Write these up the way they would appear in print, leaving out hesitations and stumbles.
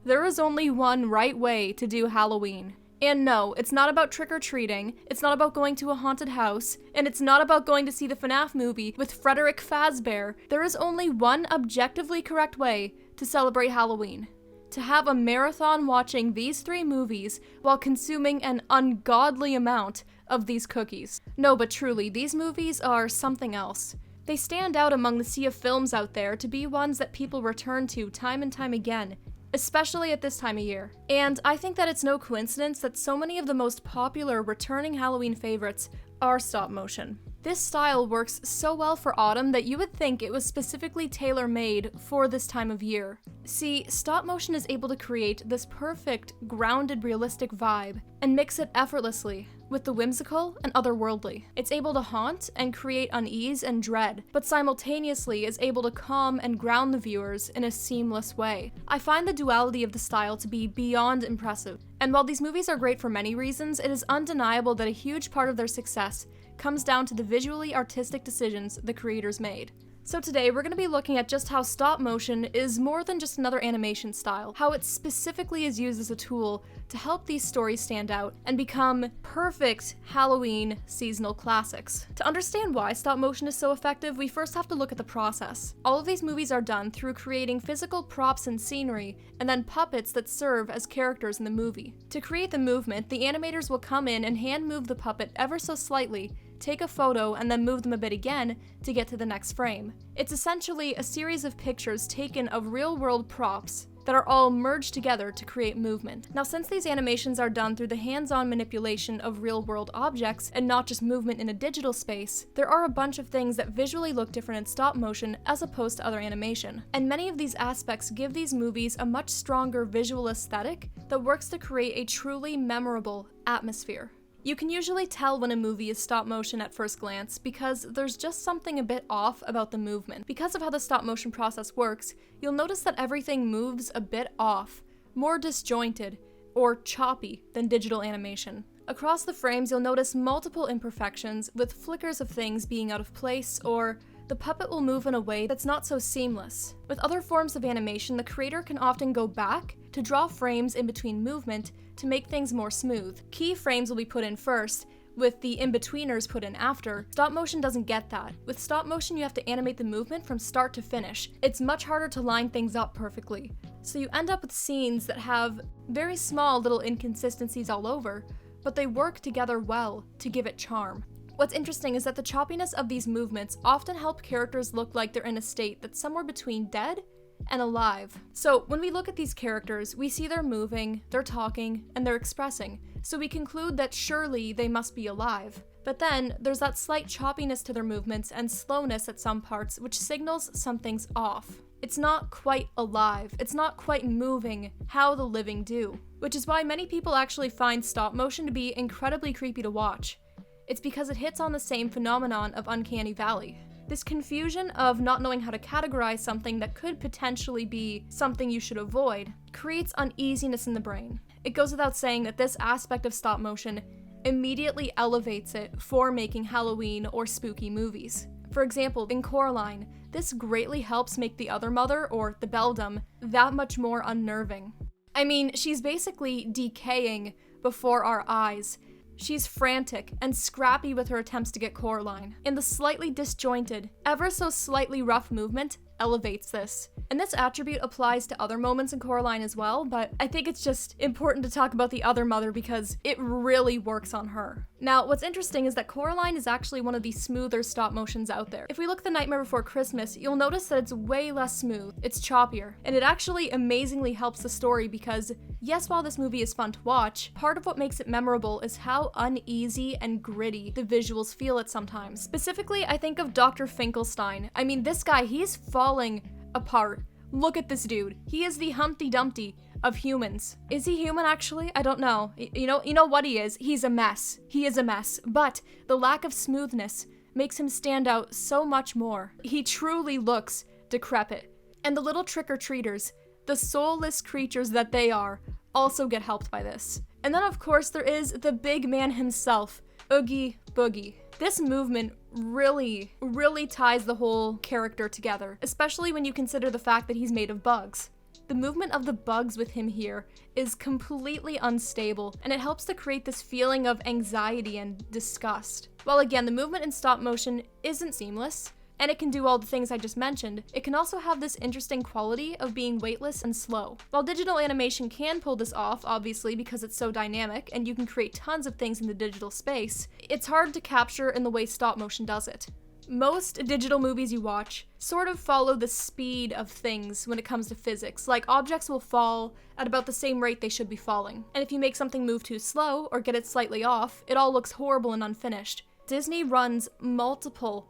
There is only one right way to do Halloween. And no, it's not about trick-or-treating, it's not about going to a haunted house, and it's not about going to see the FNAF movie with Frederick Fazbear. There is only one objectively correct way to celebrate Halloween. To have a marathon watching these 3 movies while consuming an ungodly amount of these cookies. No, but truly, these movies are something else. They stand out among the sea of films out there to be ones that people return to time and time again, especially at this time of year. And I think that it's no coincidence that so many of the most popular returning Halloween favorites are stop motion. This style works so well for autumn that you would think it was specifically tailor-made for this time of year. See, stop motion is able to create this perfect, grounded, realistic vibe and mix it effortlessly with the whimsical and otherworldly. It's able to haunt and create unease and dread, but simultaneously is able to calm and ground the viewers in a seamless way. I find the duality of the style to be beyond impressive. And while these movies are great for many reasons, it is undeniable that a huge part of their success comes down to the visually artistic decisions the creators made. So today we're going to be looking at just how stop motion is more than just another animation style, how it specifically is used as a tool to help these stories stand out and become perfect Halloween seasonal classics. To understand why stop motion is so effective, we first have to look at the process. All of these movies are done through creating physical props and scenery, and then puppets that serve as characters in the movie. To create the movement, the animators will come in and hand move the puppet ever so slightly, take a photo, and then move them a bit again to get to the next frame. It's essentially a series of pictures taken of real-world props that are all merged together to create movement. Now, since these animations are done through the hands-on manipulation of real-world objects and not just movement in a digital space, there are a bunch of things that visually look different in stop motion as opposed to other animation. And many of these aspects give these movies a much stronger visual aesthetic that works to create a truly memorable atmosphere. You can usually tell when a movie is stop motion at first glance because there's just something a bit off about the movement. Because of how the stop motion process works, you'll notice that everything moves a bit off, more disjointed, or choppy than digital animation. Across the frames, you'll notice multiple imperfections, with flickers of things being out of place, or the puppet will move in a way that's not so seamless. With other forms of animation, the creator can often go back to draw frames in between movement to make things more smooth. Key frames will be put in first, with the in-betweeners put in after. Stop motion doesn't get that. With stop motion, you have to animate the movement from start to finish. It's much harder to line things up perfectly. So you end up with scenes that have very small little inconsistencies all over, but they work together well to give it charm. What's interesting is that the choppiness of these movements often help characters look like they're in a state that's somewhere between dead and alive. So when we look at these characters, we see they're moving, they're talking, and they're expressing, so we conclude that surely they must be alive. But then, there's that slight choppiness to their movements and slowness at some parts, which signals something's off. It's not quite alive, it's not quite moving how the living do, which is why many people actually find stop motion to be incredibly creepy to watch. It's because it hits on the same phenomenon of Uncanny Valley. This confusion of not knowing how to categorize something that could potentially be something you should avoid creates uneasiness in the brain. It goes without saying that this aspect of stop motion immediately elevates it for making Halloween or spooky movies. For example, in Coraline, this greatly helps make the other mother, or the beldam, that much more unnerving. I mean, she's basically decaying before our eyes. She's frantic and scrappy with her attempts to get Coraline, and the slightly disjointed, ever so slightly rough movement elevates this. And this attribute applies to other moments in Coraline as well, but I think it's just important to talk about the other mother because it really works on her. Now, what's interesting is that Coraline is actually one of the smoother stop motions out there. If we look at The Nightmare Before Christmas, you'll notice that it's way less smooth, it's choppier, and it actually amazingly helps the story because, yes, while this movie is fun to watch, part of what makes it memorable is how uneasy and gritty the visuals feel at sometimes. Specifically, I think of Dr. Finkelstein. I mean, this guy, he's falling apart. Look at this dude. He is the Humpty Dumpty of humans. Is he human actually? I don't know. You know what he is? He's a mess. He is a mess. But the lack of smoothness makes him stand out so much more. He truly looks decrepit. And the little trick-or-treaters, the soulless creatures that they are, also get helped by this. And then of course there is the big man himself, Oogie Boogie. This movement really ties the whole character together, especially when you consider the fact that he's made of bugs. The movement of the bugs with him here is completely unstable, and it helps to create this feeling of anxiety and disgust. While again, the movement in stop motion isn't seamless, and it can do all the things I just mentioned, it can also have this interesting quality of being weightless and slow. While digital animation can pull this off, obviously, because it's so dynamic and you can create tons of things in the digital space, it's hard to capture in the way stop motion does it. Most digital movies you watch sort of follow the speed of things when it comes to physics, like objects will fall at about the same rate they should be falling. And if you make something move too slow or get it slightly off, it all looks horrible and unfinished. Disney runs multiple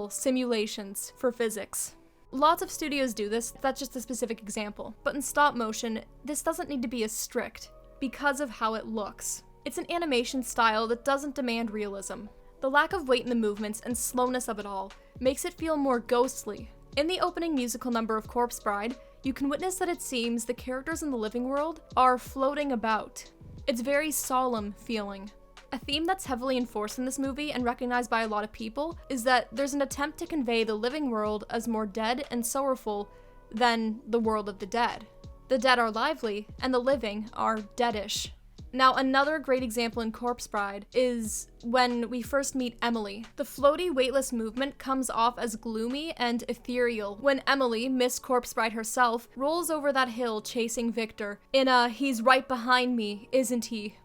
simulations for physics. Lots of studios do this, that's just a specific example. But in stop motion, this doesn't need to be as strict because of how it looks. It's an animation style that doesn't demand realism. The lack of weight in the movements and slowness of it all makes it feel more ghostly. In the opening musical number of Corpse Bride, you can witness that it seems the characters in the living world are floating about. It's very solemn feeling. A theme that's heavily enforced in this movie and recognized by a lot of people is that there's an attempt to convey the living world as more dead and sorrowful than the world of the dead. The dead are lively, and the living are deadish. Now, another great example in Corpse Bride is when we first meet Emily. The floaty, weightless movement comes off as gloomy and ethereal when Emily, Miss Corpse Bride herself, rolls over that hill chasing Victor in a "he's right behind me, isn't he?"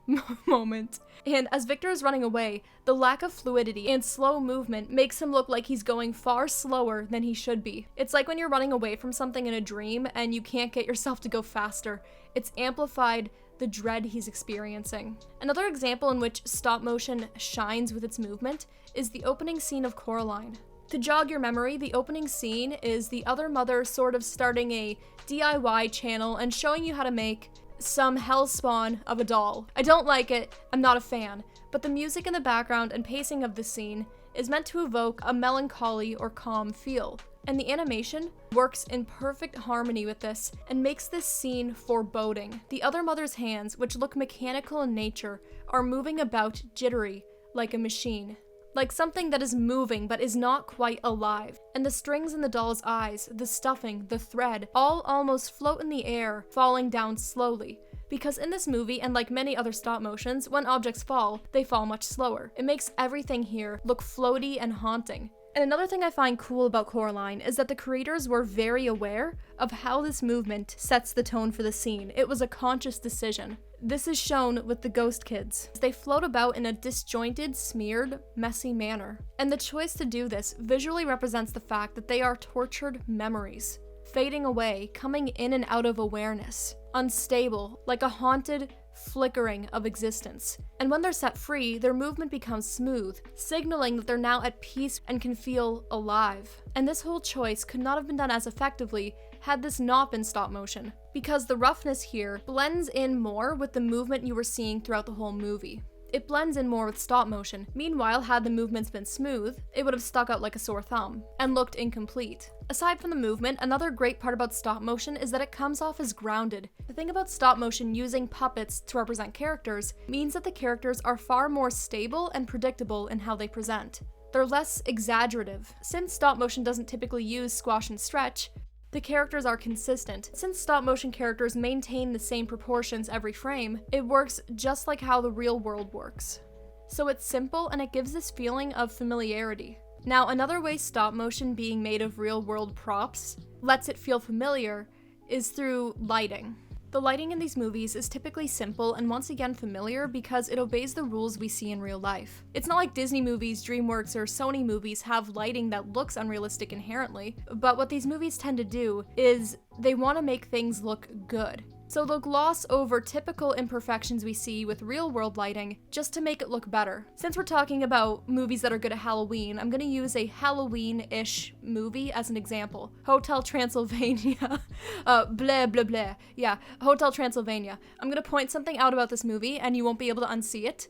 moment. And as Victor is running away, the lack of fluidity and slow movement makes him look like he's going far slower than he should be. It's like when you're running away from something in a dream and you can't get yourself to go faster. It's amplified the dread he's experiencing. Another example in which stop motion shines with its movement is the opening scene of Coraline. To jog your memory, the opening scene is the other mother sort of starting a DIY channel and showing you how to make some hellspawn of a doll. I don't like it, I'm not a fan, but the music in the background and pacing of the scene is meant to evoke a melancholy or calm feel. And the animation works in perfect harmony with this and makes this scene foreboding. The other mother's hands, which look mechanical in nature, are moving about jittery like a machine. Like something that is moving but is not quite alive. And the strings in the doll's eyes, the stuffing, the thread, all almost float in the air, falling down slowly. Because in this movie, and like many other stop motions, when objects fall, they fall much slower. It makes everything here look floaty and haunting. And another thing I find cool about Coraline is that the creators were very aware of how this movement sets the tone for the scene. It was a conscious decision. This is shown with the ghost kids. They float about in a disjointed, smeared, messy manner. And the choice to do this visually represents the fact that they are tortured memories, fading away, coming in and out of awareness, unstable, like a haunted flickering of existence. And when they're set free, their movement becomes smooth, signaling that they're now at peace and can feel alive. And this whole choice could not have been done as effectively had this not been stop motion, because the roughness here blends in more with the movement you were seeing throughout the whole movie. It blends in more with stop motion. Meanwhile, had the movements been smooth, it would have stuck out like a sore thumb and looked incomplete. Aside from the movement, another great part about stop motion is that it comes off as grounded. The thing about stop motion using puppets to represent characters means that the characters are far more stable and predictable in how they present. They're less exaggerative. Since stop motion doesn't typically use squash and stretch, the characters are consistent. Since stop motion characters maintain the same proportions every frame, it works just like how the real world works. So it's simple and it gives this feeling of familiarity. Now, another way stop motion being made of real world props lets it feel familiar is through lighting. The lighting in these movies is typically simple and once again familiar because it obeys the rules we see in real life. It's not like Disney movies, DreamWorks, or Sony movies have lighting that looks unrealistic inherently, but what these movies tend to do is they want to make things look good. So they'll gloss over typical imperfections we see with real-world lighting just to make it look better. Since we're talking about movies that are good at Halloween, I'm gonna use a Halloween-ish movie as an example. Hotel Transylvania. Blah, blah, blah. Yeah, Hotel Transylvania. I'm gonna point something out about this movie and you won't be able to unsee it.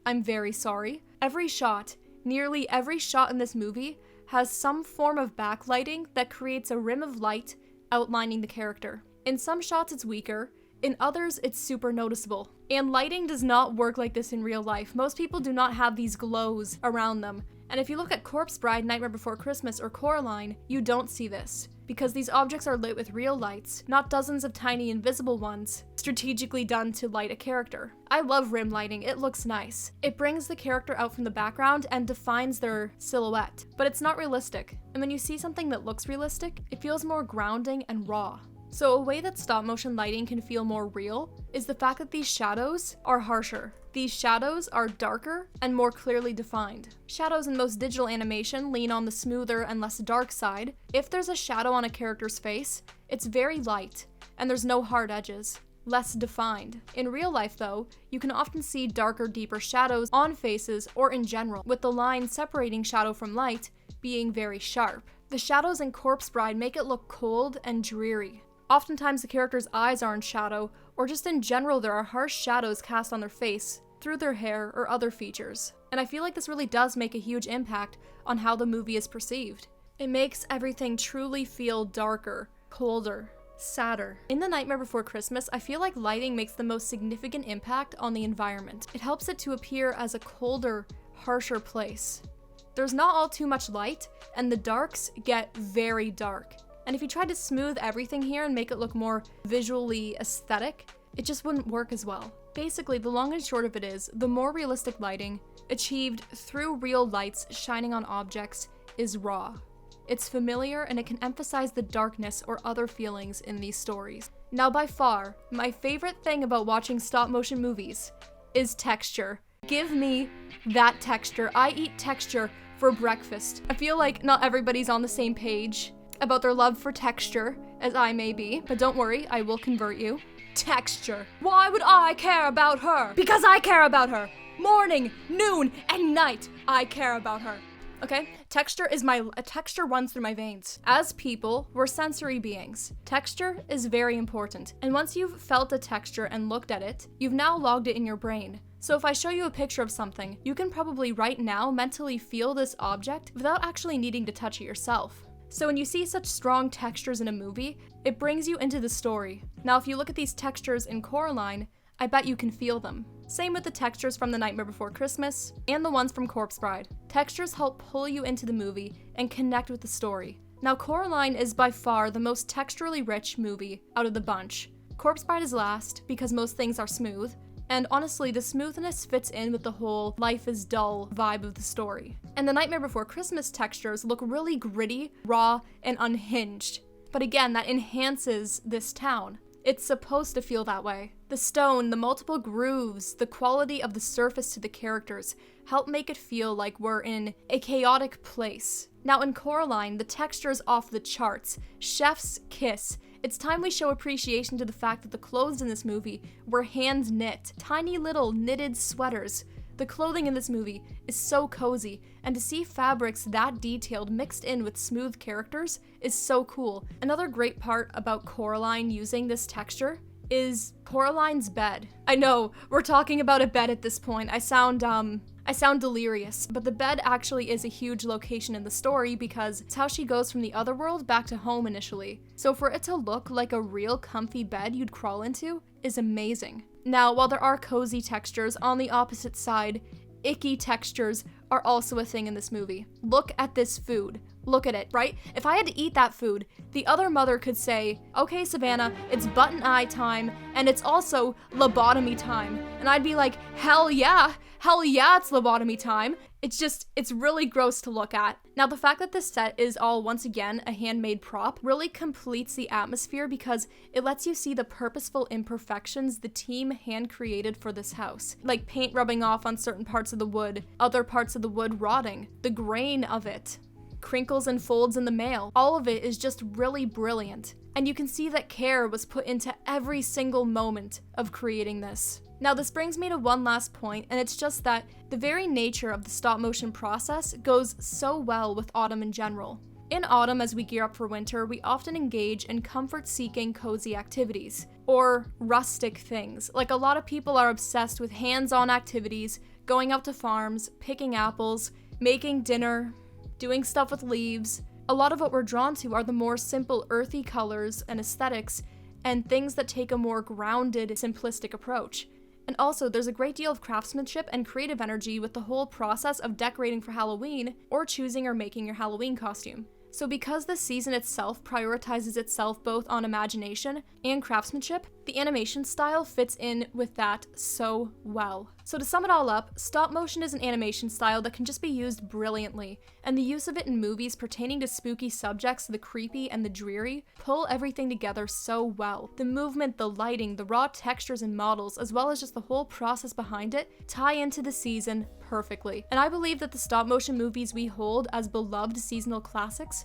I'm very sorry. Every shot, nearly every shot in this movie, has some form of backlighting that creates a rim of light outlining the character. In some shots it's weaker, in others it's super noticeable. And lighting does not work like this in real life. Most people do not have these glows around them. And if you look at Corpse Bride, Nightmare Before Christmas, or Coraline, you don't see this. because these objects are lit with real lights, not dozens of tiny invisible ones, strategically done to light a character. I love rim lighting, it looks nice. It brings the character out from the background and defines their silhouette, but it's not realistic. And when you see something that looks realistic, it feels more grounding and raw. So a way that stop motion lighting can feel more real is the fact that these shadows are harsher. These shadows are darker and more clearly defined. Shadows in most digital animation lean on the smoother and less dark side. If there's a shadow on a character's face, it's very light, and there's no hard edges, less defined. In real life though, you can often see darker, deeper shadows on faces or in general, with the line separating shadow from light being very sharp. The shadows in Corpse Bride make it look cold and dreary. Oftentimes the character's eyes are in shadow, or just in general there are harsh shadows cast on their face, through their hair, or other features. And I feel like this really does make a huge impact on how the movie is perceived. It makes everything truly feel darker, colder, sadder. In The Nightmare Before Christmas, I feel like lighting makes the most significant impact on the environment. It helps it to appear as a colder, harsher place. There's not all too much light, and the darks get very dark. And if you tried to smooth everything here and make it look more visually aesthetic, it just wouldn't work as well. Basically, the long and short of it is, the more realistic lighting, achieved through real lights shining on objects, is raw. It's familiar and it can emphasize the darkness or other feelings in these stories. Now by far, my favorite thing about watching stop motion movies is texture. Give me that texture. I eat texture for breakfast. I feel like not everybody's on the same page about their love for texture, as I may be, but don't worry, I will convert you. Texture. Why would I care about her? Because I care about her. Morning, noon, and night, I care about her. Okay? Texture runs through my veins. As people, we're sensory beings. Texture is very important. And once you've felt a texture and looked at it, you've now logged it in your brain. So if I show you a picture of something, you can probably right now mentally feel this object without actually needing to touch it yourself. So when you see such strong textures in a movie, it brings you into the story. Now if you look at these textures in Coraline, I bet you can feel them. Same with the textures from The Nightmare Before Christmas, and the ones from Corpse Bride. Textures help pull you into the movie and connect with the story. Now Coraline is by far the most texturally rich movie out of the bunch. Corpse Bride is last, because most things are smooth, and honestly, the smoothness fits in with the whole life is dull vibe of the story. And The Nightmare Before Christmas textures look really gritty, raw, and unhinged. But again, that enhances this town. It's supposed to feel that way. The stone, the multiple grooves, the quality of the surface to the characters help make it feel like we're in a chaotic place. Now in Coraline, the texture is off the charts. Chef's kiss. It's time we show appreciation to the fact that the clothes in this movie were hand knit. Tiny little knitted sweaters. The clothing in this movie is so cozy, and to see fabrics that detailed mixed in with smooth characters is so cool. Another great part about Coraline using this texture is Coraline's bed. I know, we're talking about a bed at this point. I sound delirious, but the bed actually is a huge location in the story because it's how she goes from the other world back to home initially. So for it to look like a real comfy bed you'd crawl into is amazing. Now, while there are cozy textures, on the opposite side, icky textures are also a thing in this movie. Look at this food. Look at it, right? If I had to eat that food, the other mother could say, okay, Savannah, it's button eye time, and it's also lobotomy time. And I'd be like, hell yeah, it's lobotomy time. It's really gross to look at. Now, the fact that this set is all, once again, a handmade prop really completes the atmosphere because it lets you see the purposeful imperfections the team hand-created for this house. Like paint rubbing off on certain parts of the wood, other parts of the wood rotting, the grain of it, crinkles and folds in the mail. All of it is just really brilliant. And you can see that care was put into every single moment of creating this. Now this brings me to one last point, and it's just that the very nature of the stop motion process goes so well with autumn in general. In autumn, as we gear up for winter, we often engage in comfort-seeking cozy activities, or rustic things. Like a lot of people are obsessed with hands-on activities, going out to farms, picking apples, making dinner, doing stuff with leaves. A lot of what we're drawn to are the more simple, earthy colors and aesthetics, and things that take a more grounded, simplistic approach. And also, there's a great deal of craftsmanship and creative energy with the whole process of decorating for Halloween or choosing or making your Halloween costume. So because the season itself prioritizes itself both on imagination and craftsmanship, the animation style fits in with that so well. So to sum it all up, stop motion is an animation style that can just be used brilliantly, and the use of it in movies pertaining to spooky subjects, the creepy and the dreary, pull everything together so well. The movement, the lighting, the raw textures and models, as well as just the whole process behind it, tie into the season perfectly. And I believe that the stop motion movies we hold as beloved seasonal classics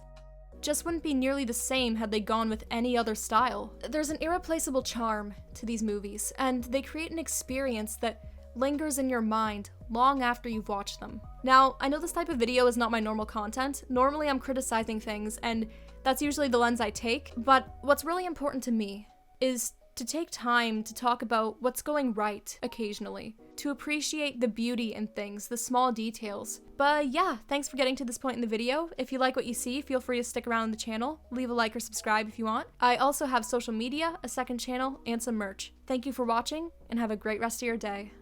just wouldn't be nearly the same had they gone with any other style. There's an irreplaceable charm to these movies, and they create an experience that lingers in your mind long after you've watched them. Now, I know this type of video is not my normal content. Normally I'm criticizing things, and that's usually the lens I take, but what's really important to me is to take time to talk about what's going right occasionally, to appreciate the beauty in things, the small details. But yeah, thanks for getting to this point in the video. If you like what you see, feel free to stick around on the channel, leave a like or subscribe if you want. I also have social media, a second channel, and some merch. Thank you for watching, and have a great rest of your day.